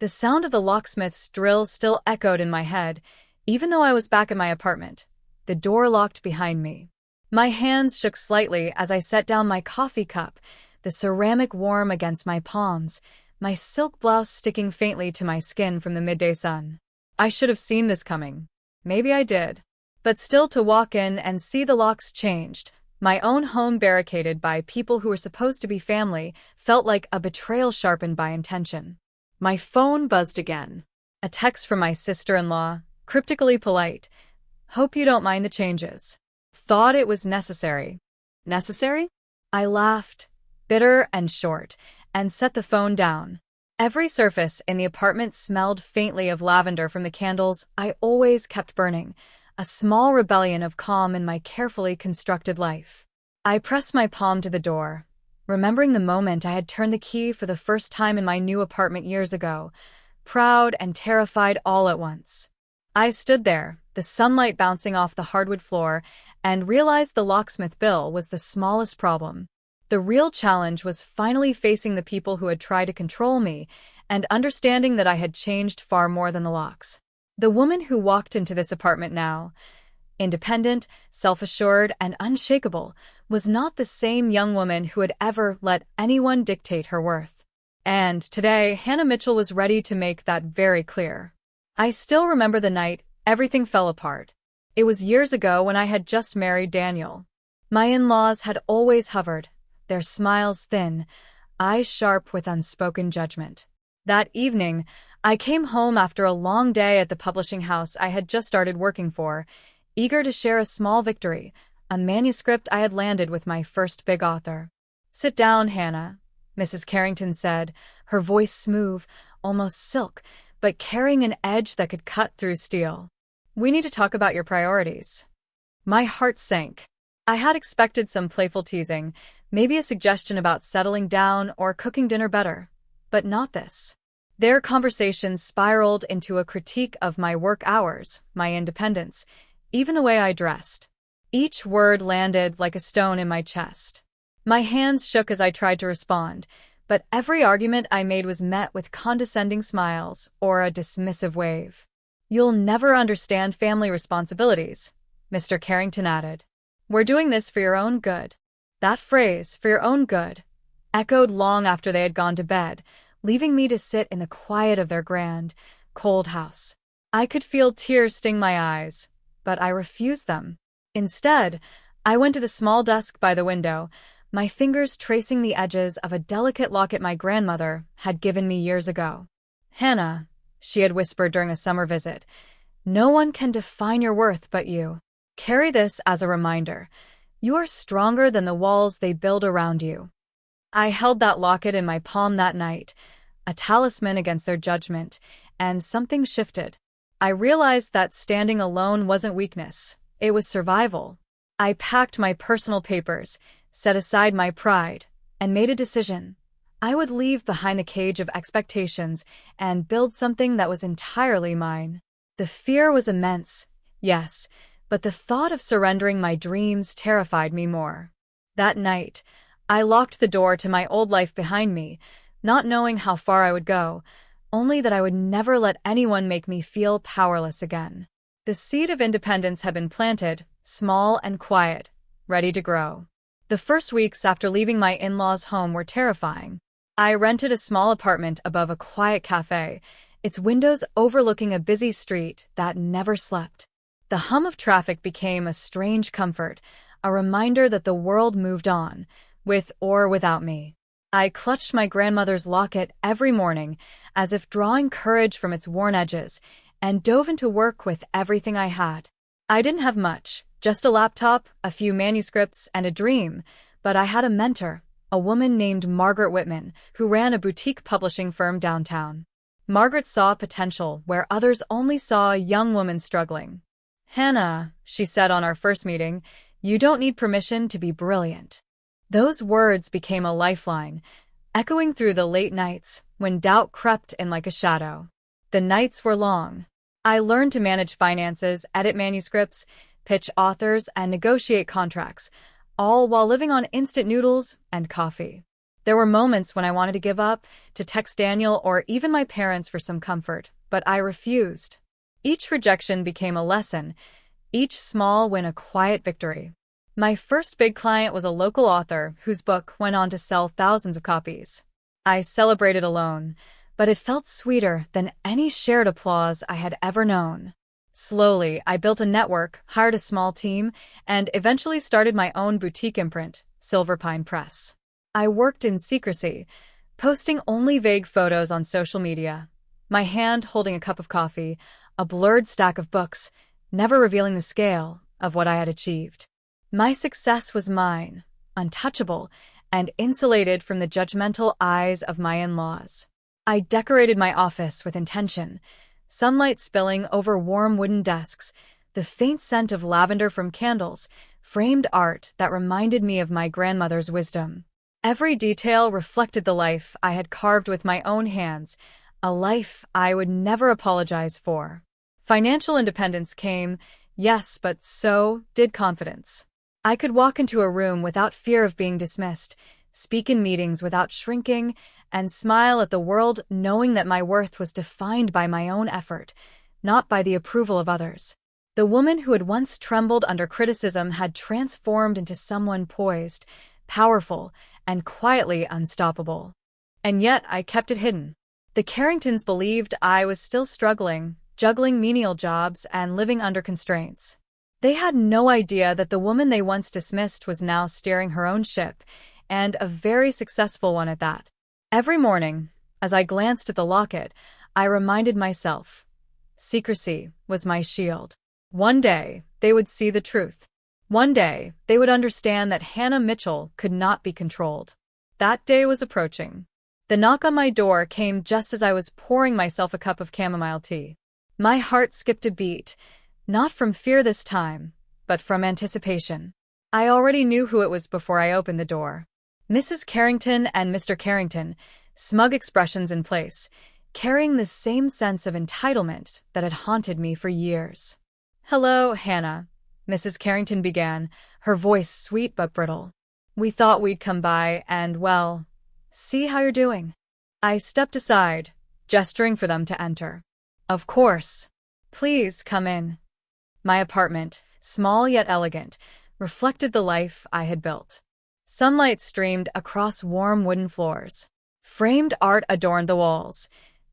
The sound of the locksmith's drill still echoed in my head, even though I was back in my apartment. The door locked behind me. My hands shook slightly as I set down my coffee cup, the ceramic warm against my palms, my silk blouse sticking faintly to my skin from the midday sun. I should have seen this coming. Maybe I did. But still, to walk in and see the locks changed, my own home barricaded by people who were supposed to be family, felt like a betrayal sharpened by intention. My phone buzzed again. A text from my sister-in-law, cryptically polite. "Hope you don't mind the changes. Thought it was necessary." Necessary? I laughed, bitter and short, and set the phone down. Every surface in the apartment smelled faintly of lavender from the candles I always kept burning, a small rebellion of calm in my carefully constructed life. I pressed my palm to the door, remembering the moment I had turned the key for the first time in my new apartment years ago, proud and terrified all at once. I stood there, the sunlight bouncing off the hardwood floor, and realized the locksmith bill was the smallest problem. The real challenge was finally facing the people who had tried to control me and understanding that I had changed far more than the locks. The woman who walked into this apartment now, independent, self-assured, and unshakable, was not the same young woman who had ever let anyone dictate her worth. And today, Hannah Mitchell was ready to make that very clear. I still remember the night everything fell apart. It was years ago when I had just married Daniel. My in-laws had always hovered, their smiles thin, eyes sharp with unspoken judgment. That evening, I came home after a long day at the publishing house I had just started working for, eager to share a small victory, a manuscript I had landed with my first big author. "Sit down, Hannah," Mrs. Carrington said, her voice smooth, almost silk, but carrying an edge that could cut through steel. "We need to talk about your priorities." My heart sank. I had expected some playful teasing, maybe a suggestion about settling down or cooking dinner better, but not this. Their conversation spiraled into a critique of my work hours, my independence, even the way I dressed. Each word landed like a stone in my chest. My hands shook as I tried to respond, but every argument I made was met with condescending smiles or a dismissive wave. "You'll never understand family responsibilities," Mr. Carrington added. "We're doing this for your own good." That phrase, "for your own good," echoed long after they had gone to bed, leaving me to sit in the quiet of their grand, cold house. I could feel tears sting my eyes, but I refused them. Instead, I went to the small desk by the window, my fingers tracing the edges of a delicate locket my grandmother had given me years ago. "Hannah," she had whispered during a summer visit, "no one can define your worth but you. Carry this as a reminder. You are stronger than the walls they build around you." I held that locket in my palm that night, a talisman against their judgment, and something shifted. I realized that standing alone wasn't weakness, it was survival. I packed my personal papers, set aside my pride, and made a decision. I would leave behind the cage of expectations and build something that was entirely mine. The fear was immense, yes, but the thought of surrendering my dreams terrified me more. That night, I locked the door to my old life behind me, not knowing how far I would go, only that I would never let anyone make me feel powerless again. The seed of independence had been planted, small and quiet, ready to grow. The first weeks after leaving my in-laws' home were terrifying. I rented a small apartment above a quiet cafe, its windows overlooking a busy street that never slept. The hum of traffic became a strange comfort, a reminder that the world moved on, with or without me. I clutched my grandmother's locket every morning, as if drawing courage from its worn edges, and dove into work with everything I had. I didn't have much, just a laptop, a few manuscripts, and a dream, but I had a mentor, a woman named Margaret Whitman, who ran a boutique publishing firm downtown. Margaret saw potential where others only saw a young woman struggling. "Hannah," she said on our first meeting, "you don't need permission to be brilliant." Those words became a lifeline, echoing through the late nights when doubt crept in like a shadow. The nights were long. I learned to manage finances, edit manuscripts, pitch authors, and negotiate contracts, all while living on instant noodles and coffee. There were moments when I wanted to give up, to text Daniel or even my parents for some comfort, but I refused. Each rejection became a lesson, each small win a quiet victory. My first big client was a local author whose book went on to sell thousands of copies. I celebrated alone, but it felt sweeter than any shared applause I had ever known. Slowly, I built a network, hired a small team, and eventually started my own boutique imprint, Silverpine Press. I worked in secrecy, posting only vague photos on social media, my hand holding a cup of coffee, a blurred stack of books, never revealing the scale of what I had achieved. My success was mine, untouchable, and insulated from the judgmental eyes of my in-laws. I decorated my office with intention, sunlight spilling over warm wooden desks, the faint scent of lavender from candles, framed art that reminded me of my grandmother's wisdom. Every detail reflected the life I had carved with my own hands, a life I would never apologize for. Financial independence came, yes, but so did confidence. I could walk into a room without fear of being dismissed, speak in meetings without shrinking, and smile at the world knowing that my worth was defined by my own effort, not by the approval of others. The woman who had once trembled under criticism had transformed into someone poised, powerful, and quietly unstoppable. And yet I kept it hidden. The Carringtons believed I was still struggling, juggling menial jobs and living under constraints. They had no idea that the woman they once dismissed was now steering her own ship, and a very successful one at that. Every morning, as I glanced at the locket, I reminded myself, secrecy was my shield. One day, they would see the truth. One day, they would understand that Hannah Mitchell could not be controlled. That day was approaching. The knock on my door came just as I was pouring myself a cup of chamomile tea. My heart skipped a beat, not from fear this time, but from anticipation. I already knew who it was before I opened the door. Mrs. Carrington and Mr. Carrington, smug expressions in place, carrying the same sense of entitlement that had haunted me for years. "Hello, Hannah," Mrs. Carrington began, her voice sweet but brittle. "We thought we'd come by and, well, see how you're doing." I stepped aside, gesturing for them to enter. "Of course. Please come in." My apartment, small yet elegant, reflected the life I had built. Sunlight streamed across warm wooden floors. Framed art adorned the walls,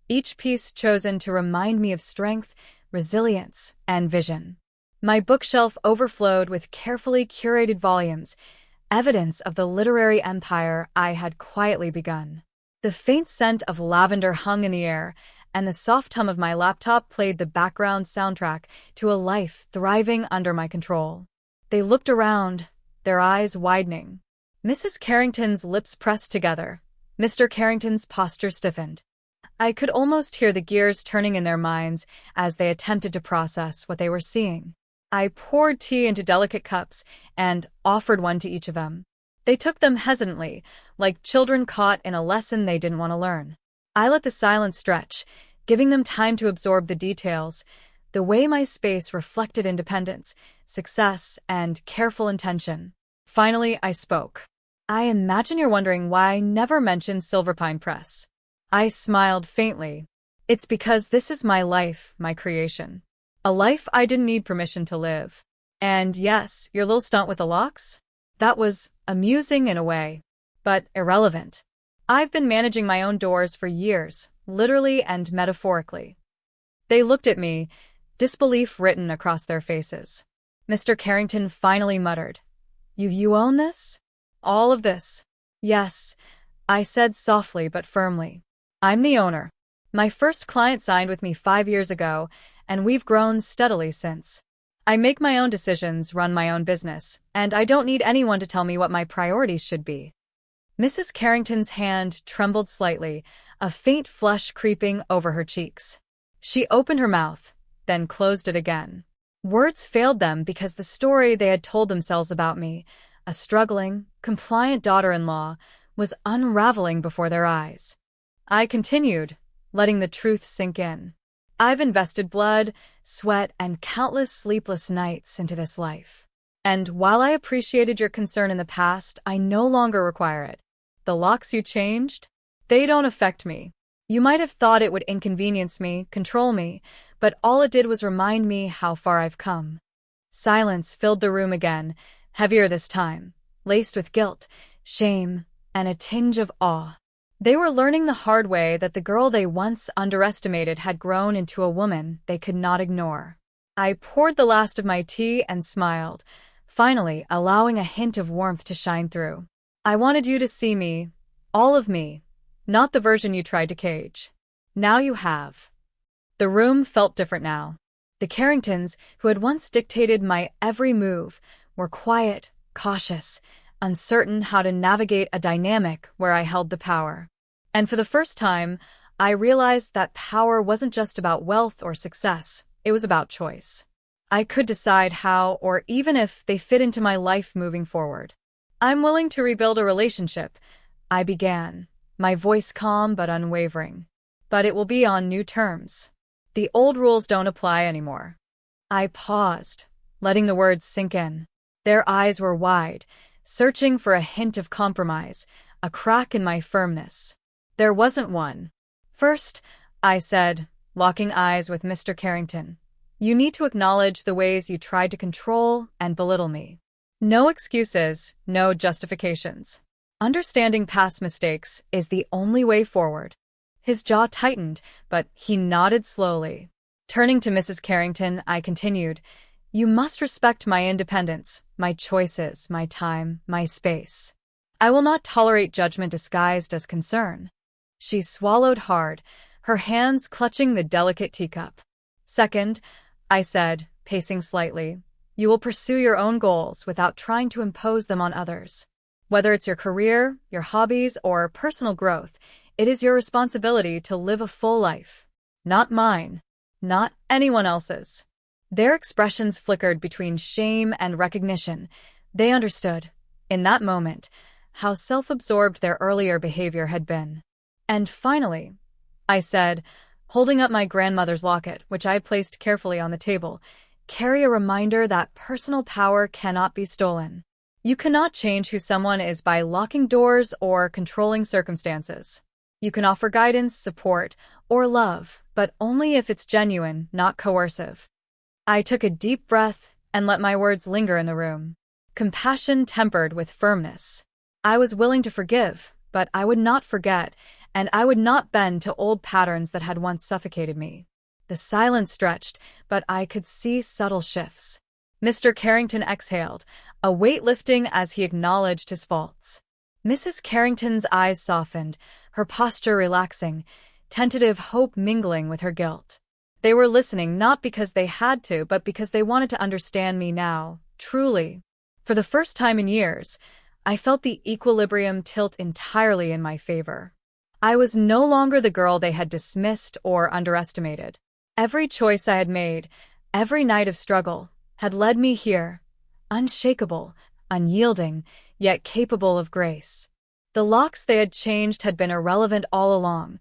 each piece chosen to remind me of strength, resilience, and vision. My bookshelf overflowed with carefully curated volumes, evidence of the literary empire I had quietly begun. The faint scent of lavender hung in the air, and the soft hum of my laptop played the background soundtrack to a life thriving under my control. They looked around, their eyes widening. Mrs. Carrington's lips pressed together. Mr. Carrington's posture stiffened. I could almost hear the gears turning in their minds as they attempted to process what they were seeing. I poured tea into delicate cups and offered one to each of them. They took them hesitantly, like children caught in a lesson they didn't want to learn. I let the silence stretch, giving them time to absorb the details, the way my space reflected independence, success, and careful intention. Finally, I spoke. "I imagine you're wondering why I never mentioned Silverpine Press." I smiled faintly. "It's because this is my life, my creation. A life I didn't need permission to live. And yes, your little stunt with the locks? That was amusing in a way, but irrelevant. I've been managing my own doors for years, literally and metaphorically." They looked at me, disbelief written across their faces. Mr. Carrington finally muttered, You own this? All of this?" "Yes," I said softly but firmly. "I'm the owner. My first client signed with me 5 years ago, and we've grown steadily since. I make my own decisions, run my own business, and I don't need anyone to tell me what my priorities should be." Mrs. Carrington's hand trembled slightly, a faint flush creeping over her cheeks. She opened her mouth, then closed it again. Words failed them because the story they had told themselves about me, a struggling, compliant daughter-in-law, was unraveling before their eyes. I continued, letting the truth sink in. "I've invested blood, sweat, and countless sleepless nights into this life. And while I appreciated your concern in the past, I no longer require it. The locks you changed? They don't affect me. You might have thought it would inconvenience me, control me, but all it did was remind me how far I've come. Silence filled the room again, heavier this time, laced with guilt, shame, and a tinge of awe. They were learning the hard way that the girl they once underestimated had grown into a woman they could not ignore. I poured the last of my tea and smiled, finally allowing a hint of warmth to shine through. I wanted you to see me, all of me, not the version you tried to cage. Now you have. The room felt different now. The Carringtons, who had once dictated my every move, were quiet, cautious, uncertain how to navigate a dynamic where I held the power. And for the first time, I realized that power wasn't just about wealth or success, it was about choice. I could decide how, or even if, they fit into my life moving forward. I'm willing to rebuild a relationship, I began, my voice calm but unwavering. But it will be on new terms. The old rules don't apply anymore. I paused, letting the words sink in. Their eyes were wide, searching for a hint of compromise, a crack in my firmness. There wasn't one. First, I said, locking eyes with Mr. Carrington, you need to acknowledge the ways you tried to control and belittle me. No excuses, no justifications. Understanding past mistakes is the only way forward. His jaw tightened, but he nodded slowly. Turning to Mrs. Carrington, I continued, you must respect my independence, my choices, my time, my space. I will not tolerate judgment disguised as concern. She swallowed hard, her hands clutching the delicate teacup. Second, I said, pacing slightly, you will pursue your own goals without trying to impose them on others. Whether it's your career, your hobbies, or personal growth, it is your responsibility to live a full life. Not mine. Not anyone else's. Their expressions flickered between shame and recognition. They understood, in that moment, how self-absorbed their earlier behavior had been. And finally, I said, holding up my grandmother's locket, which I had placed carefully on the table, carry a reminder that personal power cannot be stolen. You cannot change who someone is by locking doors or controlling circumstances. You can offer guidance, support, or love, but only if it's genuine, not coercive. I took a deep breath and let my words linger in the room. Compassion tempered with firmness. I was willing to forgive, but I would not forget, and I would not bend to old patterns that had once suffocated me. The silence stretched, but I could see subtle shifts. Mr. Carrington exhaled, a weight lifting as he acknowledged his faults. Mrs. Carrington's eyes softened, her posture relaxing, tentative hope mingling with her guilt. They were listening not because they had to, but because they wanted to understand me now, truly. For the first time in years, I felt the equilibrium tilt entirely in my favor. I was no longer the girl they had dismissed or underestimated. Every choice I had made, every night of struggle, had led me here, unshakable, unyielding, yet capable of grace. The locks they had changed had been irrelevant all along.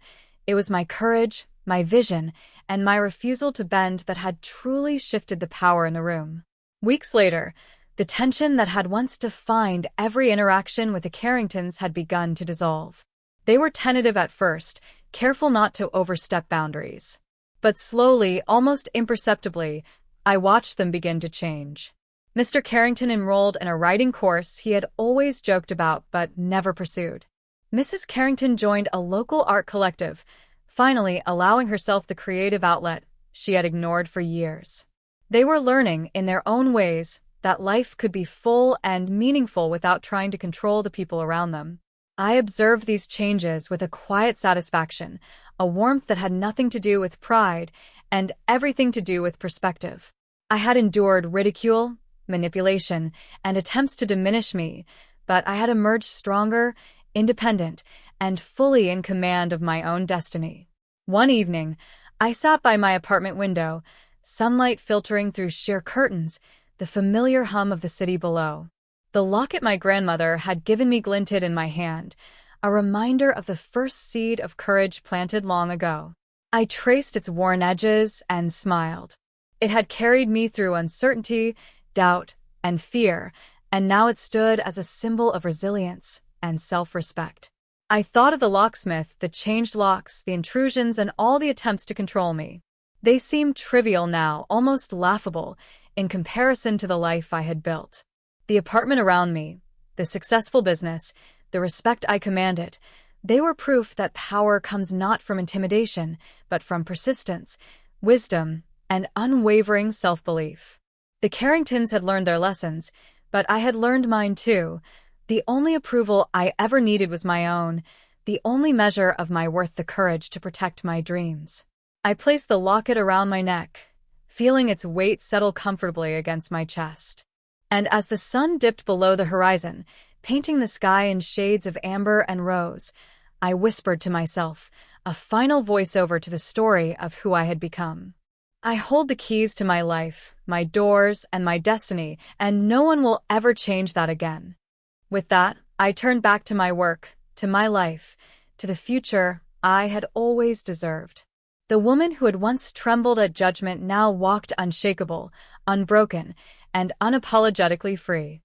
It was my courage, my vision, and my refusal to bend that had truly shifted the power in the room. Weeks later, the tension that had once defined every interaction with the Carringtons had begun to dissolve. They were tentative at first, careful not to overstep boundaries. But slowly, almost imperceptibly, I watched them begin to change. Mr. Carrington enrolled in a writing course he had always joked about but never pursued. Mrs. Carrington joined a local art collective, finally allowing herself the creative outlet she had ignored for years. They were learning, in their own ways, that life could be full and meaningful without trying to control the people around them. I observed these changes with a quiet satisfaction, a warmth that had nothing to do with pride and everything to do with perspective. I had endured ridicule, manipulation, and attempts to diminish me, but I had emerged stronger, independent, and fully in command of my own destiny. One evening, I sat by my apartment window, sunlight filtering through sheer curtains, the familiar hum of the city below. The locket my grandmother had given me glinted in my hand, a reminder of the first seed of courage planted long ago. I traced its worn edges and smiled. It had carried me through uncertainty, doubt, and fear, and now it stood as a symbol of resilience and self-respect. I thought of the locksmith, the changed locks, the intrusions, and all the attempts to control me. They seemed trivial now, almost laughable, in comparison to the life I had built. The apartment around me, the successful business, the respect I commanded, they were proof that power comes not from intimidation, but from persistence, wisdom, and unwavering self-belief. The Carringtons had learned their lessons, but I had learned mine too. The only approval I ever needed was my own, the only measure of my worth the courage to protect my dreams. I placed the locket around my neck, feeling its weight settle comfortably against my chest. And as the sun dipped below the horizon, painting the sky in shades of amber and rose, I whispered to myself, a final voiceover to the story of who I had become. I hold the keys to my life, my doors, and my destiny, and no one will ever change that again. With that, I turned back to my work, to my life, to the future I had always deserved. The woman who had once trembled at judgment now walked unshakable, unbroken, and unapologetically free.